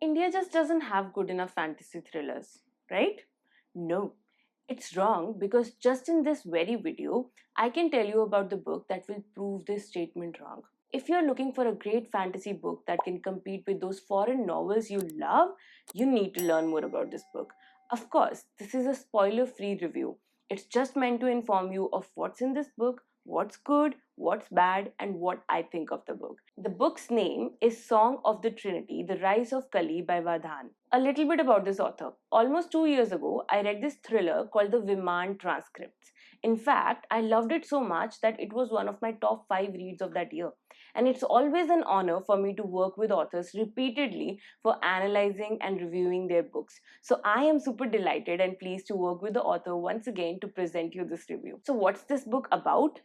India just doesn't have good enough fantasy thrillers, right? No, it's wrong because just in this very video, I can tell you about the book that will prove this statement wrong. If you're looking for a great fantasy book that can compete with those foreign novels you love, you need to learn more about this book. Of course, this is a spoiler free review. It's just meant to inform you of what's in this book, what's good, what's bad, and what I think of the book. The book's name is Song of the Trinity, The Rise of Kali by Vadhan. A little bit about this author. Almost 2 years ago, I read this thriller called The Viman Transcripts. In fact, I loved it so much that it was one of my top 5 reads of that year. And it's always an honor for me to work with authors repeatedly for analyzing and reviewing their books. So I am super delighted and pleased to work with the author once again to present you this review. So, what's this book about?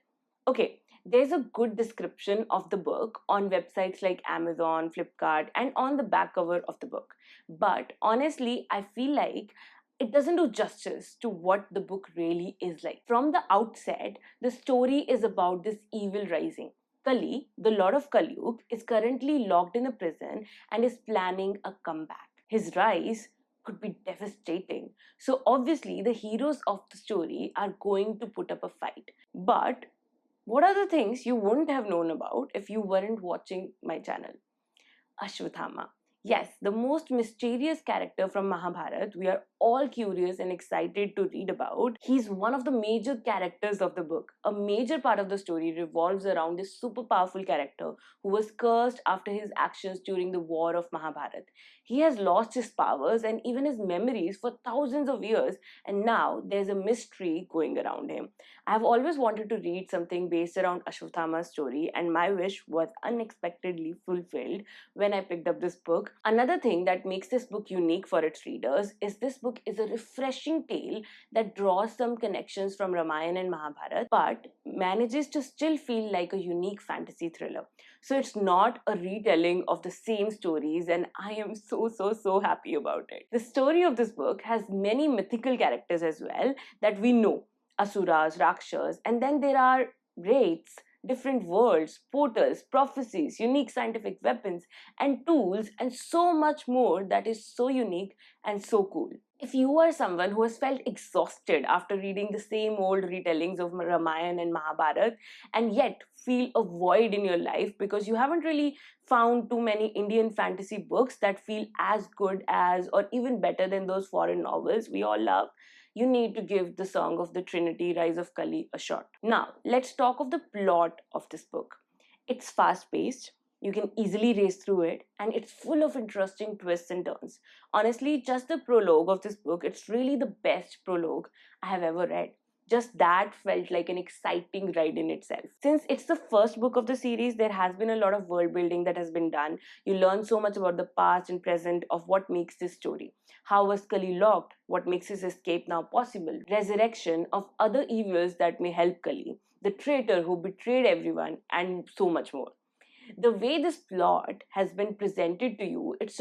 Okay, there's a good description of the book on websites like Amazon, Flipkart, and on the back cover of the book. But honestly, I feel like it doesn't do justice to what the book really is like. From the outset, the story is about this evil rising. Kali, the Lord of Kalyug, is currently locked in a prison and is planning a comeback. His rise could be devastating. So, obviously, the heroes of the story are going to put up a fight. But what are the things you wouldn't have known about if you weren't watching my channel? Ashwathama. Yes, the most mysterious character from Mahabharata we are all curious and excited to read about. He's one of the major characters of the book. A major part of the story revolves around this super powerful character who was cursed after his actions during the war of Mahabharata. He has lost his powers and even his memories for thousands of years, and now there's a mystery going around him. I've always wanted to read something based around Ashwathama's story, and my wish was unexpectedly fulfilled when I picked up this book. Another thing that makes this book unique for its readers is this book is a refreshing tale that draws some connections from Ramayana and Mahabharata but manages to still feel like a unique fantasy thriller. So it's not a retelling of the same stories, and I am so happy about it. The story of this book has many mythical characters as well that we know: Asuras, Rakshas, and then there are wraiths, different worlds, portals, prophecies, unique scientific weapons, and tools, and so much more that is so unique and so cool. If you are someone who has felt exhausted after reading the same old retellings of Ramayana and Mahabharata and yet feel a void in your life because you haven't really found too many Indian fantasy books that feel as good as or even better than those foreign novels we all love, you need to give the Song of the Trinity, Rise of Kali a shot. Now, let's talk of the plot of this book. It's fast paced, you can easily race through it, and it's full of interesting twists and turns. Honestly, just the prologue of this book, it's really the best prologue I have ever read. Just that felt like an exciting ride in itself. Since it's the first book of the series, there has been a lot of world building that has been done. You learn so much about the past and present of what makes this story. How was Kali locked? What makes his escape now possible? Resurrection of other evils that may help Kali. The traitor who betrayed everyone, and so much more. The way this plot has been presented to you, it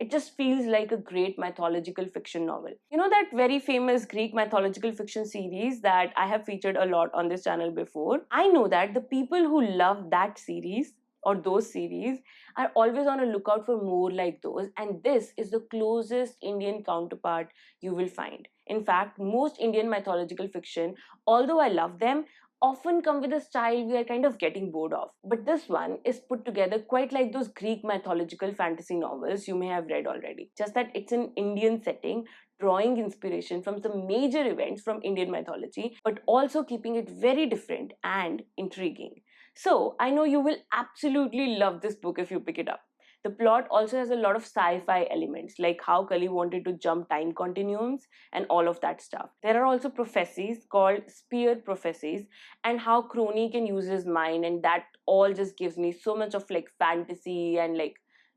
just feels like a great mythological fiction novel. You know that very famous Greek mythological fiction series that I have featured a lot on this channel before? I know that the people who love that series or those series are always on a lookout for more like those, and this is the closest Indian counterpart you will find. In fact, most Indian mythological fiction, although I love them, often come with a style we are kind of getting bored of. But this one is put together quite like those Greek mythological fantasy novels you may have read already. Just that it's an Indian setting, drawing inspiration from some major events from Indian mythology, but also keeping it very different and intriguing. So, I know you will absolutely love this book if you pick it up. The plot also has a lot of sci-fi elements, like how Kali wanted to jump time continuums and all of that stuff. There are also prophecies called spear prophecies, and how Crony can use his mind, and that all just gives me so much of like fantasy and like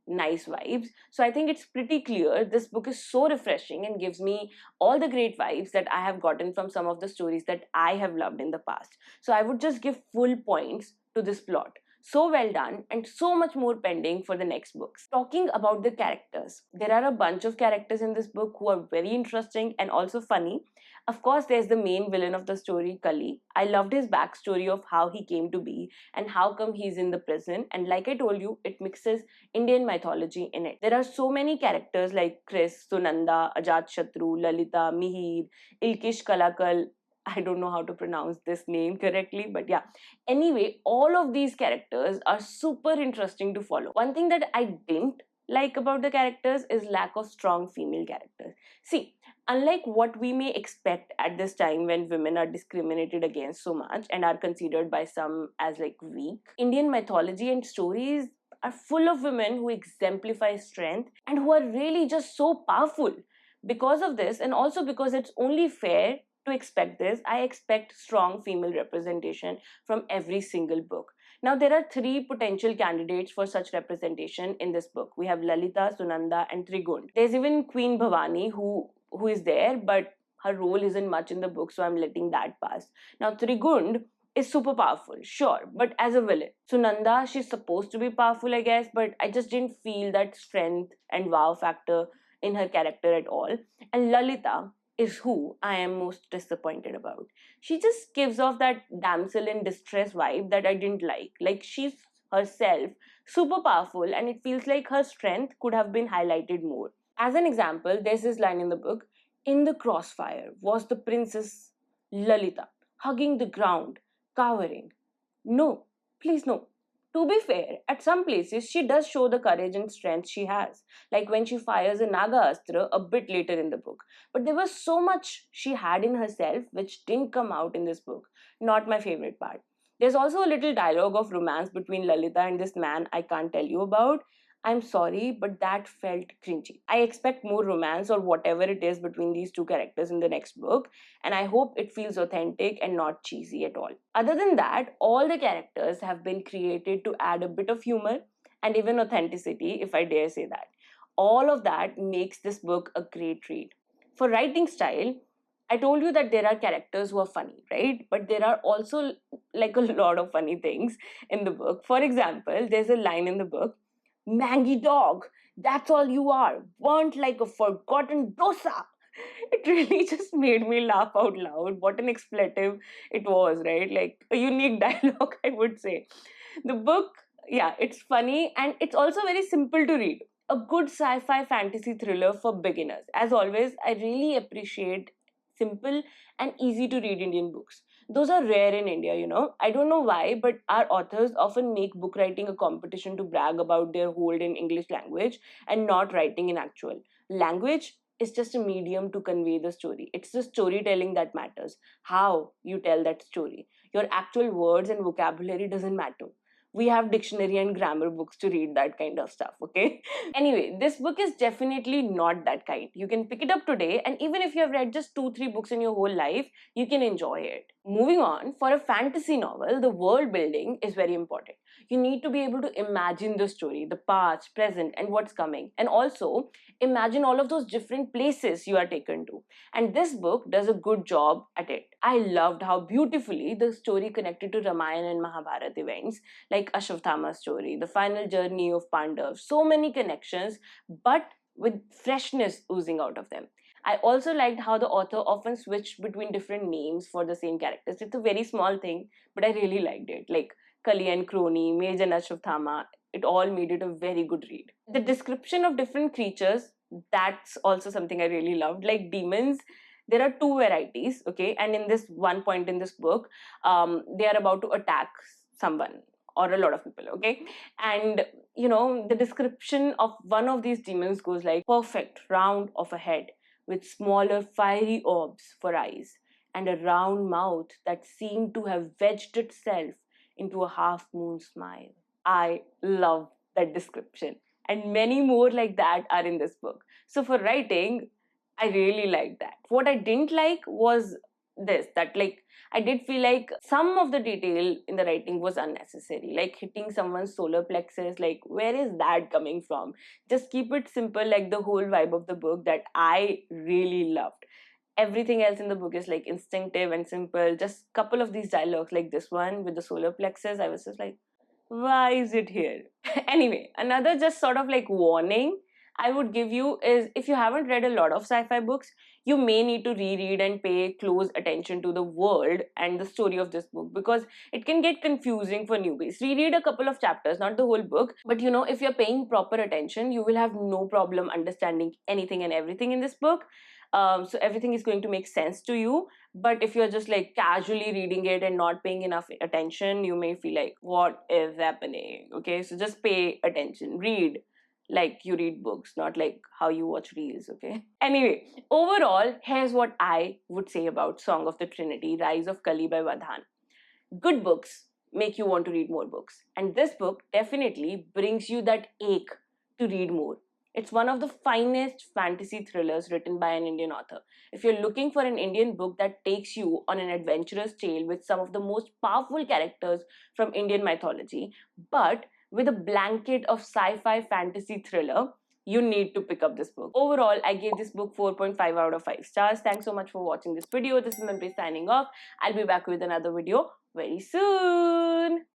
nice vibes. So I think it's pretty clear this book is so refreshing and gives me all the great vibes that I have gotten from some of the stories that I have loved in the past. So I would just give full points to this plot. So well done, and so much more pending for the next books. Talking about the characters, there are a bunch of characters in this book who are very interesting and also funny. Of course, there's the main villain of the story, Kali. I loved his backstory of how he came to be and how come he's in the prison. And like I told you, it mixes Indian mythology in it. There are so many characters like Chris, Sunanda, Ajat Shatru, Lalita, Mihir, Ilkish Kalakal. I don't know how to pronounce this name correctly, but yeah. Anyway, all of these characters are super interesting to follow. One thing that I didn't like about the characters is lack of strong female characters. See, unlike what we may expect at this time when women are discriminated against so much and are considered by some as like weak, Indian mythology and stories are full of women who exemplify strength and who are really just so powerful. Because of this, and also because it's only fair to expect this, I expect strong female representation from every single book. Now, there are three potential candidates for such representation in this book. We have Lalita, Sunanda, and Trigund. There's even Queen Bhavani who is there, but her role isn't much in the book, so I'm letting that pass. Now, Trigund is super powerful, sure, but as a villain. Sunanda, she's supposed to be powerful, I guess, but I just didn't feel that strength and wow factor in her character at all. And Lalita is who I am most disappointed about. She just gives off that damsel in distress vibe that I didn't like. Like she's herself super powerful, and it feels like her strength could have been highlighted more. As an example, there's this line in the book: in the crossfire was the princess Lalita, hugging the ground, cowering. No, please no. To be fair, at some places she does show the courage and strength she has, like when she fires a Naga Astra a bit later in the book. But there was so much she had in herself which didn't come out in this book. Not my favorite part. There's also a little dialogue of romance between Lalita and this man I can't tell you about. I'm sorry, but that felt cringy. I expect more romance or whatever it is between these two characters in the next book, and I hope it feels authentic and not cheesy at all. Other than that, all the characters have been created to add a bit of humor and even authenticity, if I dare say that. All of that makes this book a great read. For writing style, I told you that there are characters who are funny, right? But there are also like a lot of funny things in the book. For example, there's a line in the book: Mangy dog, that's all you are, burnt like a forgotten dosa. It really just made me laugh out loud. What an expletive it was, right? Like a unique dialogue, I would say. The book, yeah, it's funny and it's also very simple to read. A good sci fi fantasy thriller for beginners. As always, I really appreciate simple and easy to read Indian books. Those are rare in India, you know. I don't know why, but our authors often make book writing a competition to brag about their hold in English language and not writing in actual language. Is just a medium to convey the story. It's the storytelling that matters. How you tell that story. Your actual words and vocabulary doesn't matter. We have dictionary and grammar books to read that kind of stuff, okay? Anyway, this book is definitely not that kind. You can pick it up today, and even if you have read just 2 3 books in your whole life, you can enjoy it. Moving on, for a fantasy novel, the world building is very important. You need to be able to imagine the story, the past, present, and what's coming. And also, imagine all of those different places you are taken to. And this book does a good job at it. I loved how beautifully the story connected to Ramayana and Mahabharata events, like Ashwatthama's story, the final journey of Pandav. So many connections, but with freshness oozing out of them. I also liked how the author often switched between different names for the same characters. It's a very small thing, but I really liked it. Like Kali and Crony, Mage and Ashwatthama, it all made it a very good read. The description of different creatures, that's also something I really loved. Like demons, there are two varieties, okay? And in this one point in this book, they are about to attack someone or a lot of people, okay? And the description of one of these demons goes like perfect round of a head with smaller fiery orbs for eyes and a round mouth that seemed to have wedged itself into a half moon smile. I love that description. And many more like that are in this book. So for writing, I really like that. What I didn't like was this, that like I did feel like some of the detail in the writing was unnecessary, like hitting someone's solar plexus. Like, where is that coming from? Just keep it simple, like the whole vibe of the book that I really loved. Everything else in the book is like instinctive and simple. Just couple of these dialogues, like this one with the solar plexus, I was just like, Why is it here? Anyway, another just sort of like warning I would give you is, if you haven't read a lot of sci-fi books, you may need to reread and pay close attention to the world and the story of this book, because it can get confusing for newbies. Reread a couple of chapters, not the whole book, but if you're paying proper attention, you will have no problem understanding anything and everything in this book. So everything is going to make sense to you. But if you're just like casually reading it and not paying enough attention, you may feel like, what is happening? Okay, so just pay attention. Read like you read books, not like how you watch reels, okay? Anyway, overall, here's what I would say about Song of the Trinity, Rise of Kali by Vadhan. Good books make you want to read more books. And this book definitely brings you that ache to read more. It's one of the finest fantasy thrillers written by an Indian author. If you're looking for an Indian book that takes you on an adventurous tale with some of the most powerful characters from Indian mythology, but with a blanket of sci-fi fantasy thriller, you need to pick up this book. Overall, I gave this book 4.5 out of 5 stars. Thanks so much for watching this video. This is Manpreet signing off. I'll be back with another video very soon.